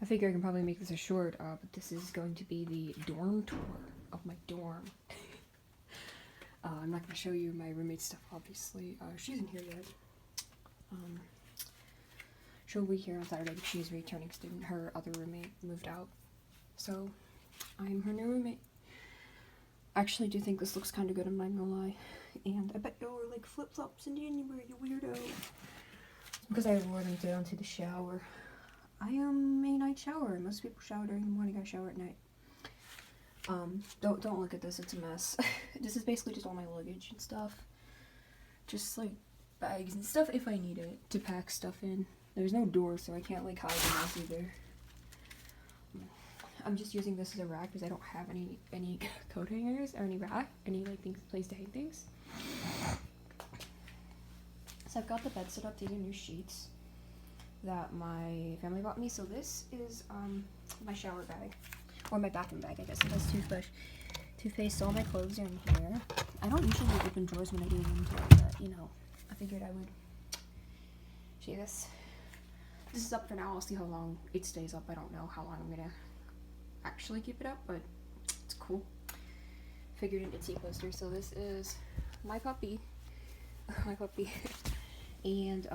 I figure I can probably make this a short, but this is going to be the dorm tour of my dorm. I'm not going to show you my roommate's stuff, obviously. She isn't here yet. She'll be here on Saturday because she's a returning student. Her other roommate moved out. So, I'm her new roommate. I actually do think this looks kind of good, I'm not gonna lie. And I bet you'll like flip-flops in January, you weirdo. Because I wore them down to the shower. I am a night shower. Most people shower during the morning, I shower at night. Don't look at this, it's a mess. This is basically just all my luggage and stuff. Just like bags and stuff if I need it to pack stuff in. There's no door, so I can't like hide the mess either. I'm just using this as a rack because I don't have any coat hangers or any like place to hang things. So I've got the bed set up. These are new sheets that my family bought me. So this is my shower bag, or my bathroom bag, I guess. It has toothpaste. All my clothes are in here. I don't usually open drawers when I do inventory, but you know, I figured I would see this. This is up for now. I'll see how long it stays up. I don't know how long I'm gonna actually keep it up, but it's cool. Figured an Etsy poster. So this is my puppy, and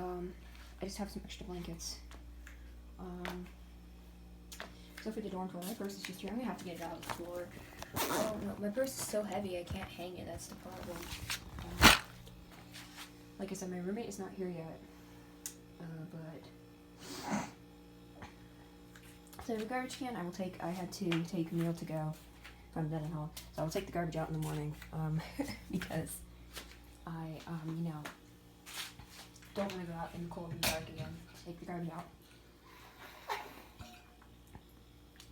I just have some extra blankets. So for the dorm tour, my purse is just here. I'm gonna have to get it out of the floor. I don't know. My purse is so heavy I can't hang it. That's the problem. Like I said, my roommate is not here yet, but. So the garbage can, I had to take a meal to go from the dining hall. So I'll take the garbage out in the morning, because I, you know, don't want to go out in the cold and dark again. Take the garbage out.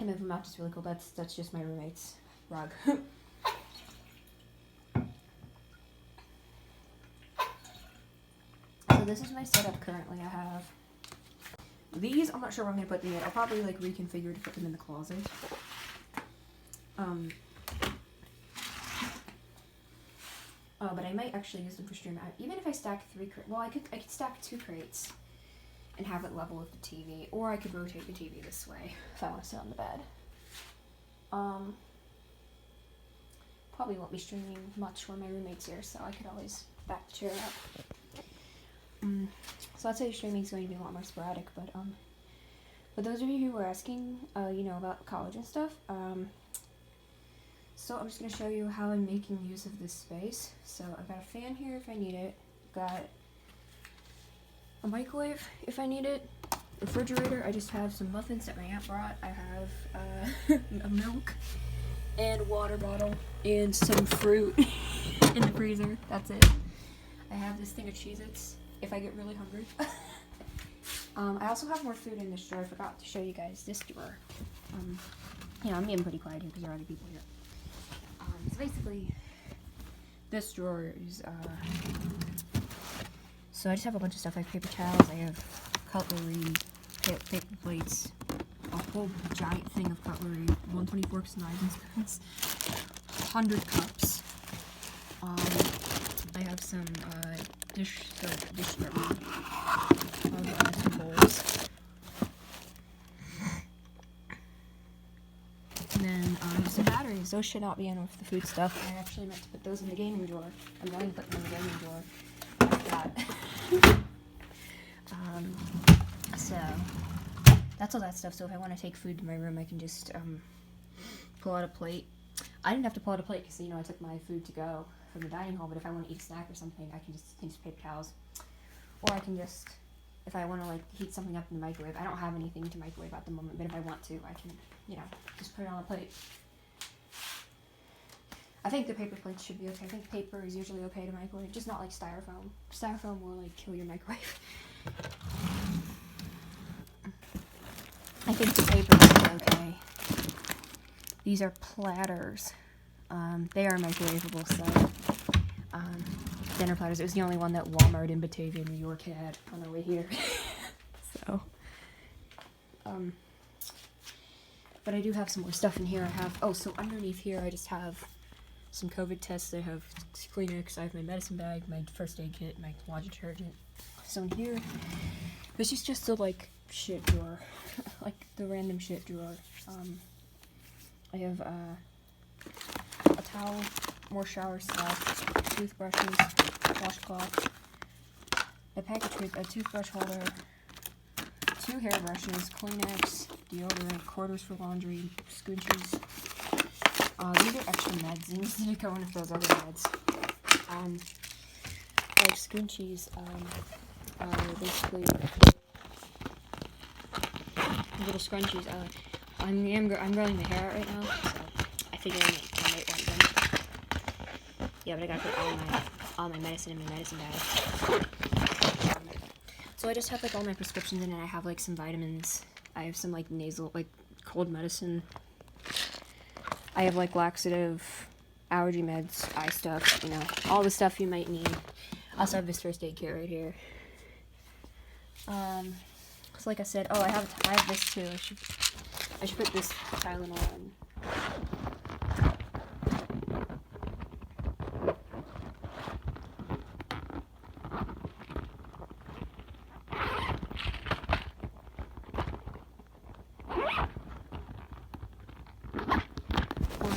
And then the mat is really cool. That's just my roommate's rug. So this is my setup currently. I have these. I'm not sure where I'm gonna put them yet. I'll probably like reconfigure to put them in the closet. But I might actually use them for stream. Even if I stack 3 crates, well, I could stack 2 crates and have it level with the TV, or I could rotate the TV this way if I want to sit on the bed. Probably won't be streaming much when my roommate's here, so I could always back the chair up. So I'd say streaming is going to be a lot more sporadic, but for those of you who were asking, you know, about college and stuff, so I'm just going to show you how I'm making use of this space. So I've got a fan here if I need it, got a microwave if I need it, refrigerator, I just have some muffins that my aunt brought, I have a milk and water bottle and some fruit in the freezer, that's it. I have this thing of Cheez-Its if I get really hungry. I also have more food in this drawer. I forgot to show you guys this drawer. You know, I'm being pretty quiet here because there are other people here. So basically, this drawer is, so I just have a bunch of stuff. I have paper towels, I have cutlery, paper plates, a whole giant thing of cutlery, 120 forks, knives, and spoons, 100 cups. I have some dish scrubber, some bowls, and then some batteries. Those should not be in with the food stuff. I actually meant to put those in the gaming drawer. I'm going to put them in the gaming drawer. So that's all that stuff. So if I want to take food to my room, I can just pull out a plate. I didn't have to pull out a plate because, you know, I took my food to go from the dining hall, but if I want to eat a snack or something, I can just use paper towels. Or I can just, if I want to like heat something up in the microwave, I don't have anything to microwave at the moment, but if I want to, I can, you know, just put it on a plate. I think the paper plates should be okay. I think paper is usually okay to microwave, just not like styrofoam. Styrofoam will like kill your microwave. I think the paper is okay. These are platters. They are microwavable, so dinner platters. It was the only one that Walmart in Batavia, New York had on our way here. So, but I do have some more stuff in here. I have, so underneath here I just have some COVID tests. I have Kleenex, I have my medicine bag, my first aid kit, my laundry detergent. So in here, this is just to like shit drawer, like the random shit drawer. I have a towel, more shower stuff, toothbrushes, washcloths, a package with a toothbrush holder, 2 hairbrushes, Kleenex, deodorant, quarters for laundry, scoochies. These are extra meds. These need to go in with those other meds. Like scoochies, are basically little scrunchies. I'm growing my hair out right now, so I figured I might want them. Yeah, but I gotta put all my medicine in my medicine bag. So I just have like all my prescriptions in it. I have like some vitamins. I have some like nasal, like cold medicine. I have like laxative, allergy meds, eye stuff, you know, all the stuff you might need. I also have this first aid kit right here. So like I said, oh, I have this too. I should put this Tylenol in.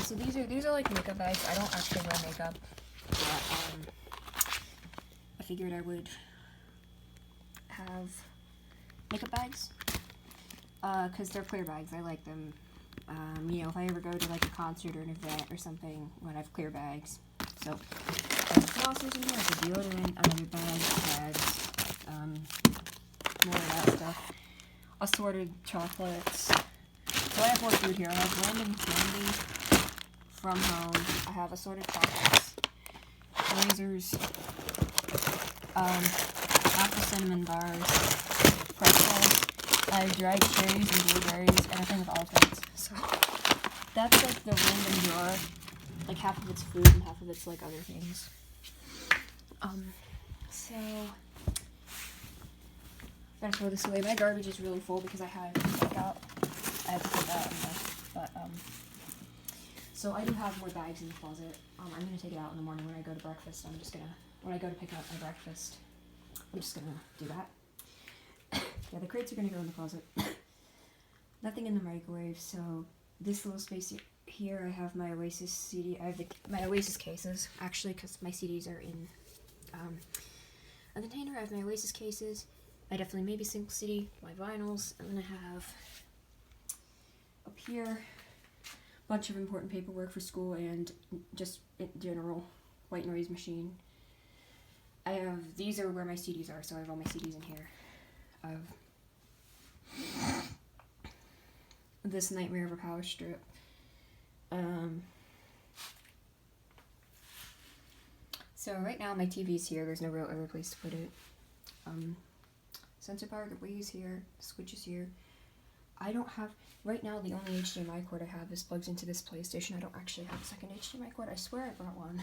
So these are like makeup bags. I don't actually wear makeup, but I figured I would have makeup bags, because they're clear bags. I like them. You know, if I ever go to like a concert or an event or something, when I have clear bags. So I have flossers in here, like a deodorant, another bag, more of that stuff. Assorted chocolates. So I have more food here. I have random candy from home. I have assorted chocolates, razors, apple cinnamon bars, pretzels. I have dried cherries and blueberries, and a thing of Altoids. So that's like the random drawer. Like half of it's food and half of it's like other things. So I gotta throw this away. My garbage is really full because I had to pick out. I have to put that in there. But so I do have more bags in the closet. I'm gonna take it out in the morning when I go to breakfast. When I go to pick up my breakfast, I'm just gonna do that. Yeah, the crates are gonna go in the closet. Nothing in the microwave. So this little space here, I have my Oasis CD. I have my Oasis cases actually, because my CDs are in a container. I have my Oasis cases. I definitely maybe single CD, my vinyls. I'm gonna have up here a bunch of important paperwork for school and just in general white noise machine. These are where my CDs are, so I have all my CDs in here. I have this Nightmare of a Power Strip. So right now my TV's here. There's no real other place to put it. Sensor power, the Wii's here, the Switch is here. I don't have, right now the only HDMI cord I have is plugged into this PlayStation. I don't actually have a second HDMI cord. I swear I brought one,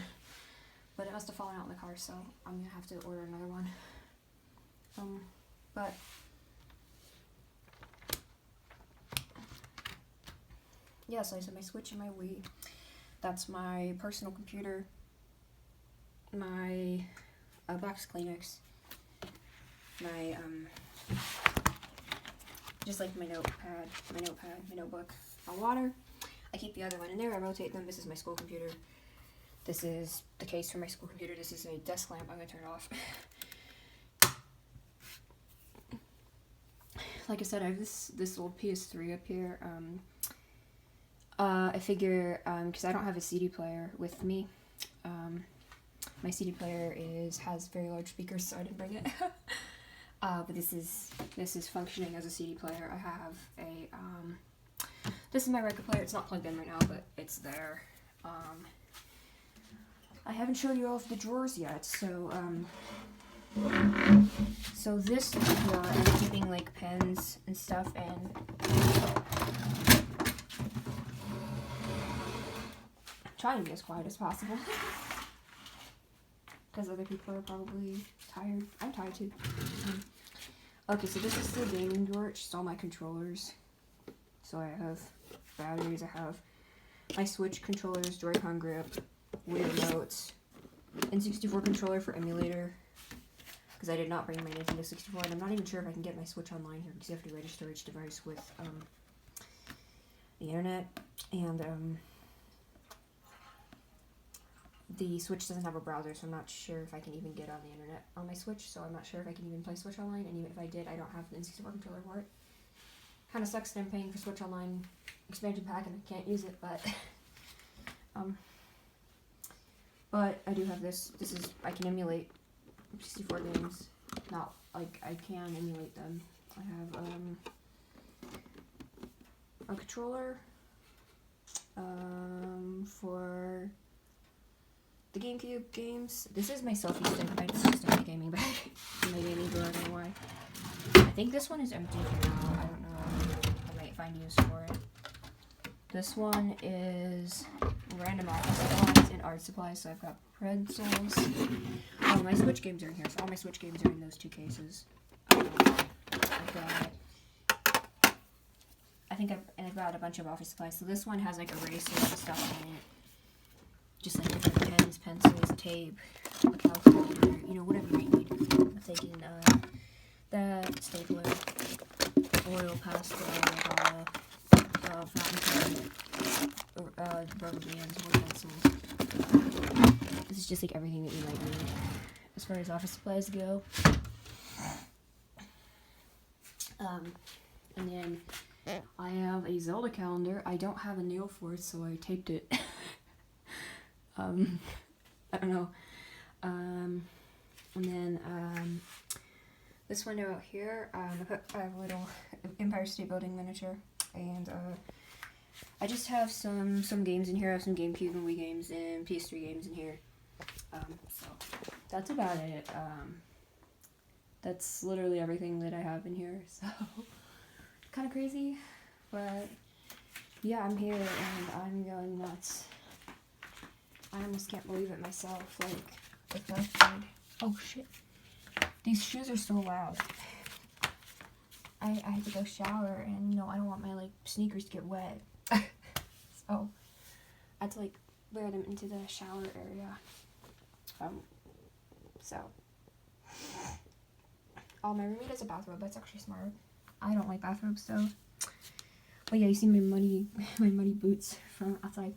but it must have fallen out in the car, so I'm gonna have to order another one. But yeah, so I said my Switch and my Wii. That's my personal computer, my box Kleenex, my just like my notepad, my notebook, my water. I keep the other one in there. I rotate them. This is my school computer. This is the case for my school computer. This is a desk lamp. I'm gonna turn it off. Like I said, I have this old PS3 up here. I figure because I don't have a CD player with me. My CD player has very large speakers, so I didn't bring it. But this is functioning as a CD player. I have a this is my record player. It's not plugged in right now, but it's there. I haven't shown you all of the drawers yet, so this drawer I'm keeping like pens and stuff in. I'm trying to be as quiet as possible. Because other people are probably tired. I'm tired too. Okay, so this is the gaming drawer. It's just all my controllers. So I have batteries. I have my Switch controllers, Joy-Con grip, Wii remotes, N64 controller for emulator, because I did not bring my Nintendo 64, and I'm not even sure if I can get my Switch online here, because you have to register each device with the internet, and the Switch doesn't have a browser, so I'm not sure if I can even get on the internet on my Switch, so I'm not sure if I can even play Switch Online, and even if I did, I don't have the N64 controller for it. Kind of sucks that I'm paying for Switch Online expansion pack and I can't use it, but I do have this. This is, I can emulate 64 games. Not, like, I can emulate them. I have, a controller, for the GameCube games. This is my selfie stick. I just started gaming back in my gaming drawer. I don't know why. I think this one is empty for now. I don't know. I might find use for it. This one is random office supplies and art supplies. So I've got pretzels. Oh, my Switch games are in here. So all my Switch games are in those two cases. I've got a bunch of office supplies. So this one has like erasers and stuff in it. Just like different pens, pencils, tape, a calculator, you know, whatever you need. I'm thinking that, stapler, oil pastel, fountain pen, rubber bands, more pencils. This is just like everything that you might need as far as office supplies go. And then I have a Zelda calendar. I don't have a nail for it, so I taped it. I don't know. And then, this window out here, I have a little Empire State Building miniature, and, I just have some games in here. I have some GameCube and Wii games and PS3 games in here. So that's about it. That's literally everything that I have in here, so kind of crazy, but yeah, I'm here and I'm going nuts. I almost can't believe it myself, like, with my food. Oh shit. These shoes are so loud. I had to go shower, and, you know, I don't want my, like, sneakers to get wet. So, I had to, like, wear them into the shower area. So. Oh, my roommate has a bathrobe. That's actually smart. I don't like bathrobes, though. But yeah, you see my muddy boots from outside.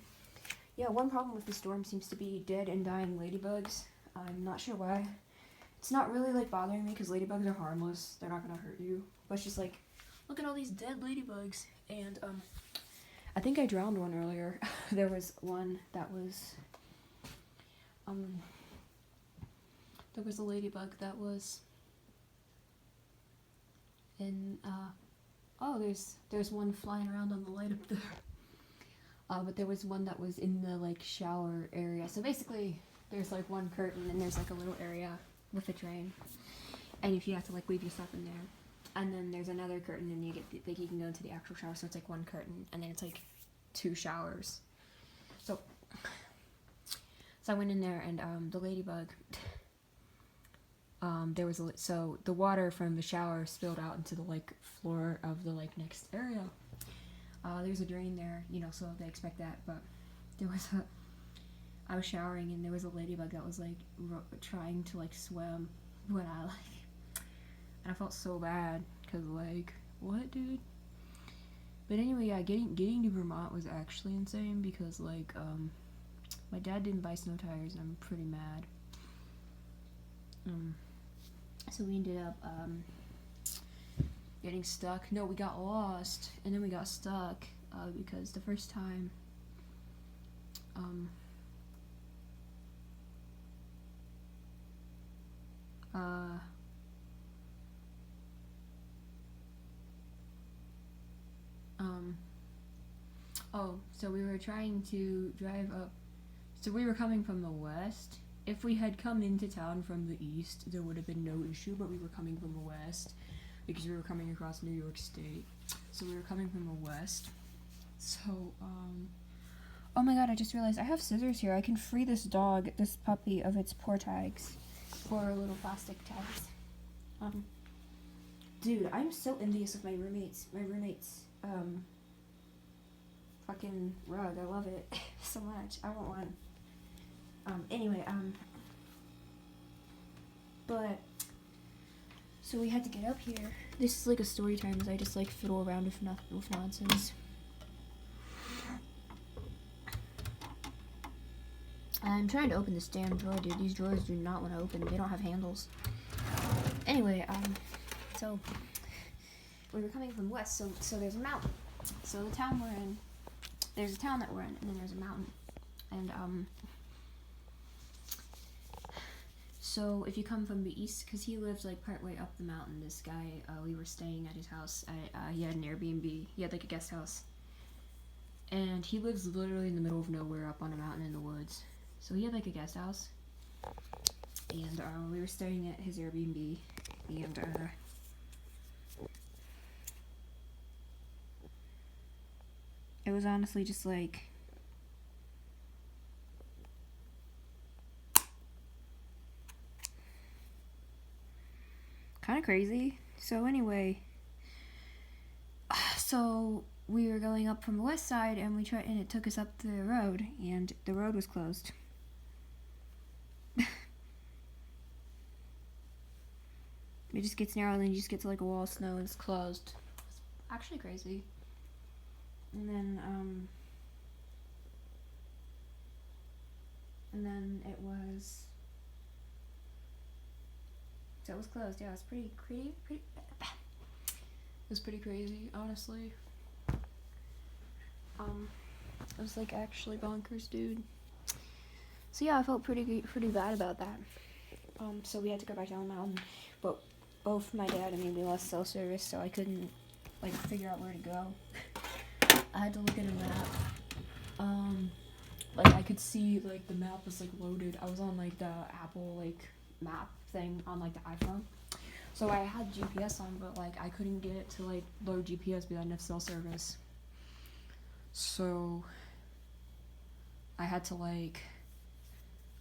Yeah, one problem with the storm seems to be dead and dying ladybugs. I'm not sure why. It's not really, like, bothering me because ladybugs are harmless. They're not gonna hurt you. But it's just like, look at all these dead ladybugs. And, I think I drowned one earlier. There was one that was, there was a ladybug that was in, oh, there's one flying around on the light up there. But there was one that was in the, like, shower area. So basically, there's, like, one curtain, and there's, like, a little area with a drain. And if you have to, like, leave your stuff in there. And then there's another curtain, and you get, like, you can go into the actual shower, so it's, like, one curtain. And then it's, like, 2 showers. So I went in there, and, the ladybug, there was so the water from the shower spilled out into the, like, floor of the, like, next area. There's a drain there, you know, so they expect that, but I was showering, and there was a ladybug that was, like, trying to, like, swim when and I felt so bad, because, like, what, dude? But anyway, yeah, getting to Vermont was actually insane, because, like, my dad didn't buy snow tires, and I'm pretty mad. So we ended up, getting stuck. No, we got lost, and then we got stuck, because the first time, so we were trying to drive up, so we were coming from the west. If we had come into town from the east, there would have been no issue, but we were coming from the west, because we were coming across New York State. So we were coming from the west. So, oh my god, I just realized I have scissors here. I can free this dog, this puppy, of its paw tags. 4 little plastic tags. Dude, I'm so envious of my roommate's, fucking rug. I love it so much. I want one. Anyway, but So we had to get up here. This is like a story time as I just like fiddle around with nonsense. I'm trying to open this damn drawer, dude. These drawers do not want to open. They don't have handles. Anyway, so we were coming from west, so there's a mountain. So the town we're in, there's a town that we're in, and then there's a mountain. And, so if you come from the east, because he lives like part way up the mountain, this guy, we were staying at his house. He had an Airbnb. He had like a guest house. And he lives literally in the middle of nowhere up on a mountain in the woods. So he had like a guest house. And we were staying at his Airbnb. And it was honestly just like kind of crazy. So anyway, so we were going up from the west side, and and it took us up the road, and the road was closed. It just gets narrow, and then you just get to like a wall of snow, and it's closed. It's actually crazy. And then it was. So it was closed. Yeah, it was pretty. It was pretty crazy, honestly. It was like actually bonkers, dude. So yeah, I felt pretty bad about that. So we had to go back down the mountain, but both my dad and me, we lost cell service, so I couldn't like figure out where to go. I had to look at a map. Like I could see like the map was like loaded. I was on like the Apple like map thing on like the iPhone. So I had GPS on, but like I couldn't get it to like load GPS because I didn't have cell service. So I had to like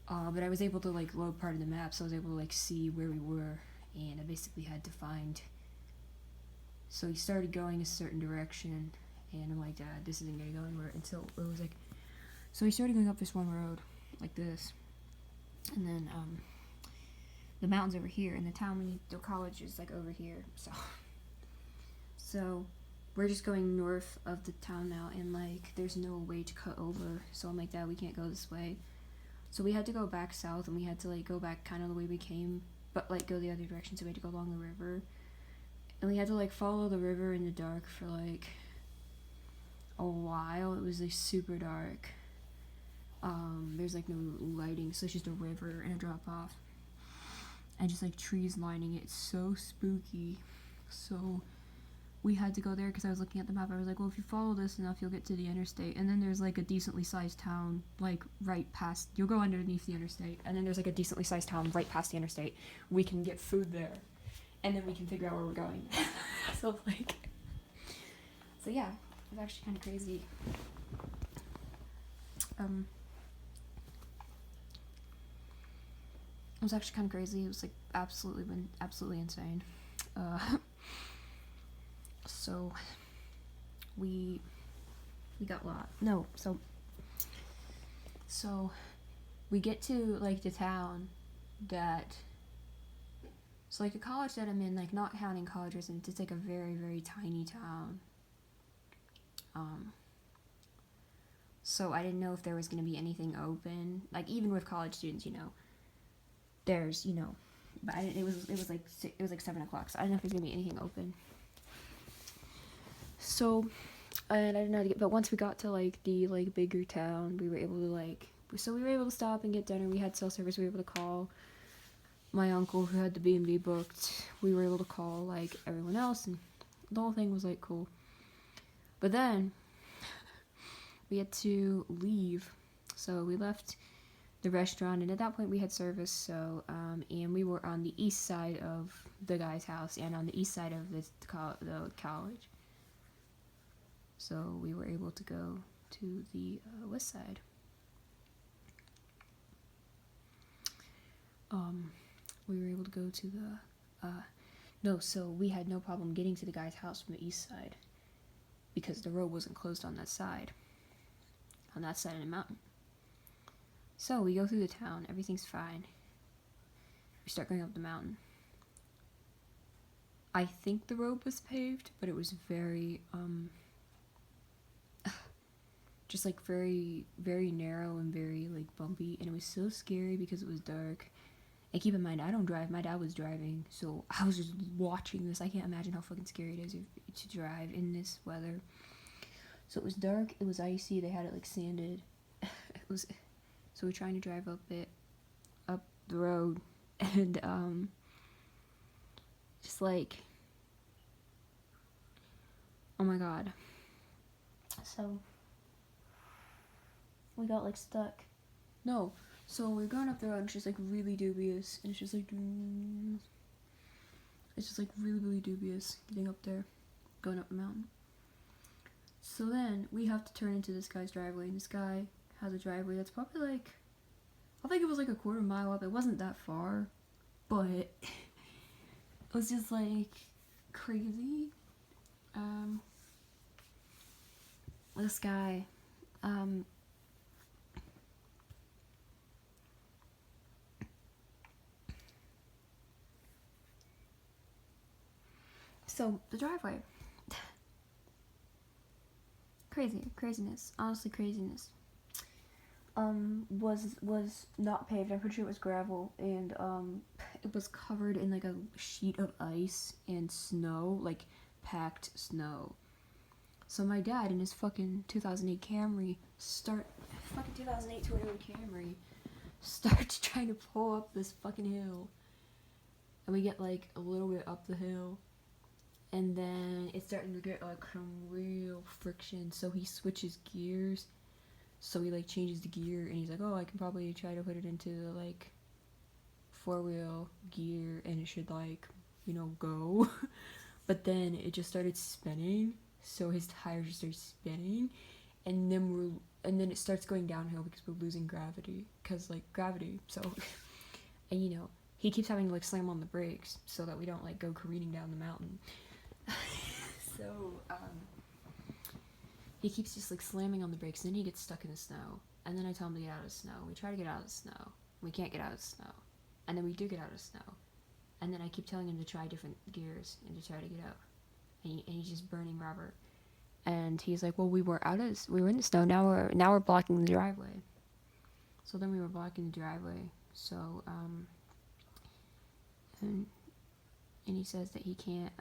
but I was able to like load part of the map, so I was able to like see where we were, and I basically had to find. So he started going a certain direction, and I'm like, Dad, this isn't gonna go anywhere until it was like. So he started going up this one road, like this, and then the mountain's over here, and the college is like over here. So we're just going north of the town now, and like there's no way to cut over. So I'm like, Dad, we can't go this way. So we had to go back south, and we had to like go back kind of the way we came, but like go the other direction. So we had to go along the river, and we had to like follow the river in the dark for like a while. It was like super dark. There's like no lighting, so it's just a river and a drop off, and just like trees lining it. It's so spooky. So we had to go there because I was looking at the map. I was like, well, if you follow this enough, you'll get to the interstate, and then there's like a decently sized town like right past. You'll go underneath the interstate, and then there's like a decently sized town right past the interstate. We can get food there, and then we can figure out where we're going. So yeah, it was actually kind of crazy. It was actually kind of crazy. It was like absolutely insane. So we got lost. No, so we get to like the town that. So like the college that I'm in, like not counting college residents, it's like a very, very tiny town. So I didn't know if there was gonna be anything open. Like even with college students, there's but it was like 7 o'clock, so I don't know if there's gonna be anything open. So, and I didn't know how to get. But once we got to like the like bigger town, we were able to stop and get dinner. We had cell service. We were able to call my uncle who had the B&B booked. We were able to call like everyone else, and the whole thing was like cool. But then we had to leave, so we left the restaurant, and at that point we had service. So and we were on the east side of the guy's house and on the east side of the college. So we were able to go to the west side. We were able to go to the so we had no problem getting to the guy's house from the east side because the road wasn't closed on that side of the mountain. So we go through the town, everything's fine. We start going up the mountain. I think the road was paved, but it was very just like very, very narrow and very like bumpy, and it was so scary because it was dark. And keep in mind, I don't drive. My dad was driving, so I was just watching this. I can't imagine how fucking scary it is to drive in this weather. So it was dark. It was icy. They had it like sanded. It was. So we're trying to drive up the road, and just like, oh my god. So we got like stuck. No. So we're going up the road, and it's just like really dubious, and it's just like really, really dubious getting up there, going up the mountain. So then we have to turn into this guy's driveway, and this guy has a driveway that's probably like, I think it was like a quarter mile up. It wasn't that far, but it was just like crazy. This guy, so the driveway, craziness, honestly craziness. Was not paved. I'm pretty sure it was gravel, and it was covered in like a sheet of ice and snow, like packed snow. So my dad in his fucking 2008 Camry starts trying to pull up this fucking hill, and we get like a little bit up the hill, and then it's starting to get like some real friction. So he switches gears. So he like changes the gear, and he's like, oh, I can probably try to put it into the like 4-wheel gear, and it should like, go. But then it just started spinning, so his tires just started spinning, and then it starts going downhill because we're losing gravity, so and he keeps having to like slam on the brakes so that we don't like go careening down the mountain. So he keeps just like slamming on the brakes, and then he gets stuck in the snow, and then I tell him to get out of the snow. We try to get out of the snow, we can't get out of the snow, and then we do get out of the snow, and then I keep telling him to try different gears and to try to get out, and he's just burning rubber. And he's like, well, we were in the snow, now we're blocking the driveway. So then we were blocking the driveway, so and he says that he can't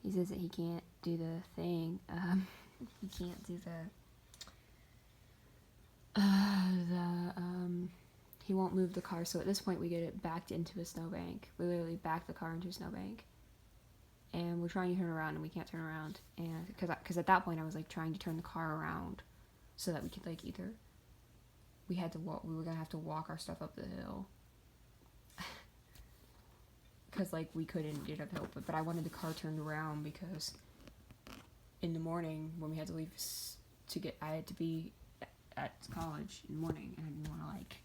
do the thing. He can't do he won't move the car. So at this point we get it backed into a snowbank. We literally back the car into a snowbank, and we're trying to turn around, and we can't turn around, and because at that point I was like trying to turn the car around so that we could like either we were gonna have to walk our stuff up the hill, because like we couldn't get up the hill, but I wanted the car turned around because in the morning when we had to leave I had to be at college in the morning, and I didn't want to like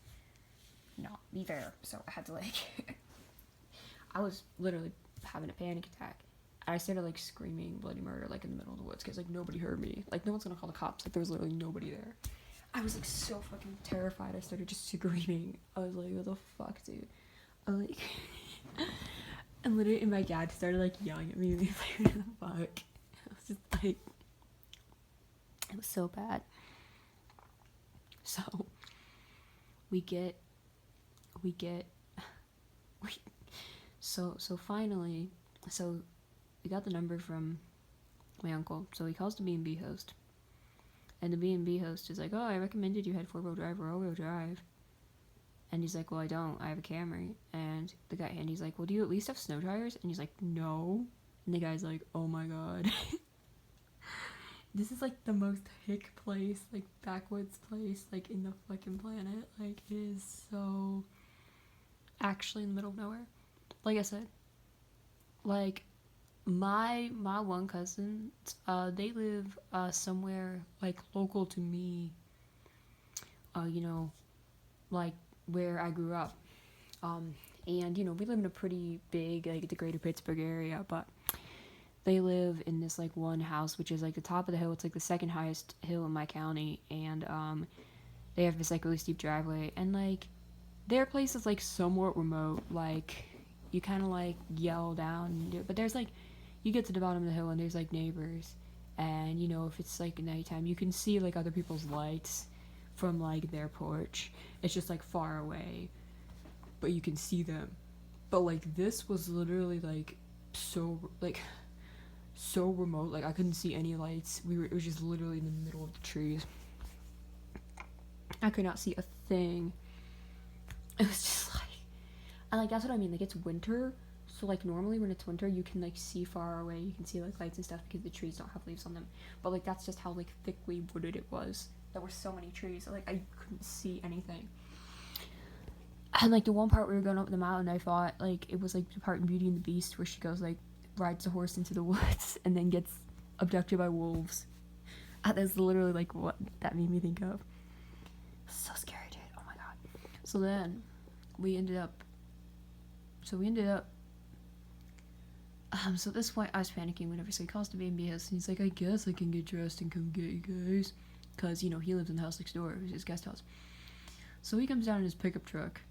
not be there, so I had to like I was literally having a panic attack. I started like screaming bloody murder like in the middle of the woods because like nobody heard me, like no one's gonna call the cops, like there was literally nobody there. I was like so fucking terrified. I started just screaming. I was like, what the fuck, dude? I'm like and literally, and my dad started like yelling at me, and he's like, what the fuck? I was just like, it was so bad. So so finally, so we got the number from my uncle. So he calls the B&B host, and the B&B host is like, oh, I recommended you had 4-wheel drive or all-wheel drive. And he's like, well, I don't. I have a Camry. And he's like, well, do you at least have snow tires? And he's like, no. And the guy's like, oh my god. This is like the most hick place, like backwoods place, like in the fucking planet. Like it is so actually in the middle of nowhere. Like I said, like my one cousin, they live somewhere like local to me. Like where I grew up. And we live in a pretty big, like the greater Pittsburgh area, but they live in this like one house, which is like the top of the hill. It's like the second highest hill in my county, and they have this like really steep driveway, and like their place is like somewhat remote. Like you kind of like yell down and do it. But there's like, you get to the bottom of the hill and there's like neighbors, and you know, if it's like nighttime, you can see like other people's lights from like their porch. It's just like far away, but you can see them. But like this was literally like so remote, like I couldn't see any lights. It was just literally in the middle of the trees. I could not see a thing. It was just like, and like that's what I mean, like it's winter, so like normally when it's winter you can like see far away, you can see like lights and stuff because the trees don't have leaves on them, but like that's just how like thickly wooded it was. There were so many trees, so, like I couldn't see anything. And like the one part we were going up the mountain, I thought like it was like the part in Beauty and the Beast where she goes like rides the horse into the woods and then gets abducted by wolves. That's literally like what that made me think of. So scary, dude. Oh my god. So then we ended up so at this point I was panicking whenever, so he calls the B&B house and he's like, I guess I can get dressed and come get you guys, because you know he lives in the house next door. It was his guest house. So he comes down in his pickup truck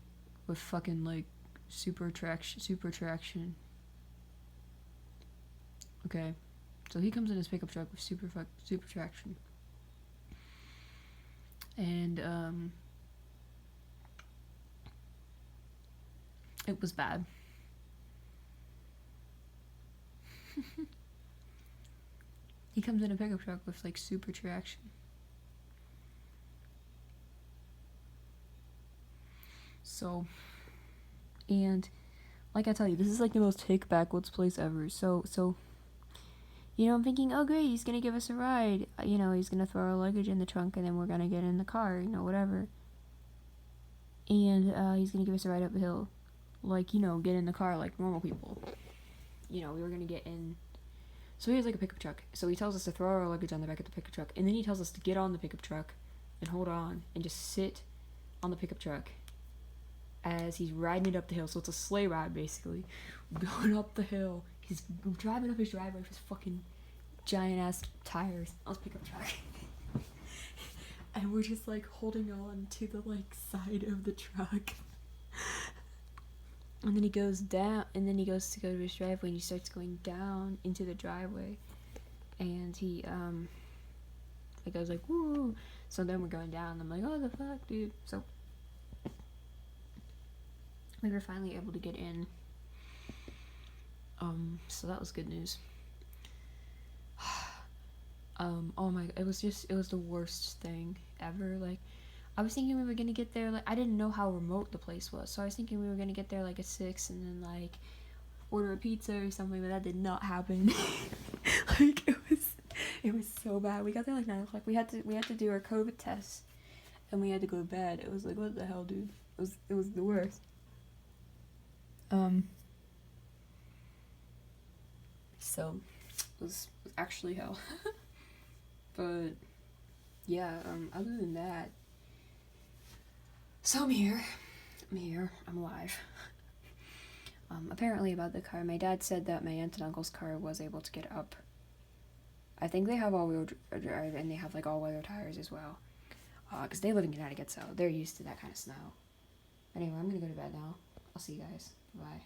with fucking like super traction. Okay, so he comes in his pickup truck with super traction, and it was bad. He comes in a pickup truck with like super traction. So, and like I tell you, this is like the most hick backwoods place ever. So you know, I'm thinking, oh great, he's gonna give us a ride. You know, he's gonna throw our luggage in the trunk and then we're gonna get in the car, you know, whatever. And he's gonna give us a ride up the hill, like, you know, get in the car like normal people. You know, we were gonna get in. So he has like a pickup truck. So he tells us to throw our luggage on the back of the pickup truck, and then he tells us to get on the pickup truck and hold on and just sit on the pickup truck as he's riding it up the hill. So it's a sleigh ride basically, going up the hill. He's driving up his driveway with his fucking giant ass tires on his pickup truck. And we're just like holding on to the like side of the truck. And then he goes down, and then he goes to go to his driveway, and he starts going down into the driveway. And he, like, I was like, woo! So then we're going down, and I'm like, oh, the fuck, dude? So, we were finally able to get in. So that was good news. Oh my, it was the worst thing ever. Like, I was thinking we were gonna get there, like, I didn't know how remote the place was, so I was thinking we were gonna get there like at 6 and then like order a pizza or something, but that did not happen. Like, it was so bad. We got there like 9 o'clock. We had to do our COVID tests and we had to go to bed. It was like, what the hell, dude? It was the worst. So it was actually hell. But yeah, other than that, so I'm here, I'm alive. Apparently about the car, my dad said that my aunt and uncle's car was able to get up. I think they have all-wheel drive, and they have, like, all-weather tires as well. Because they live in Connecticut, so they're used to that kind of snow. Anyway, I'm gonna go to bed now. I'll see you guys. Bye.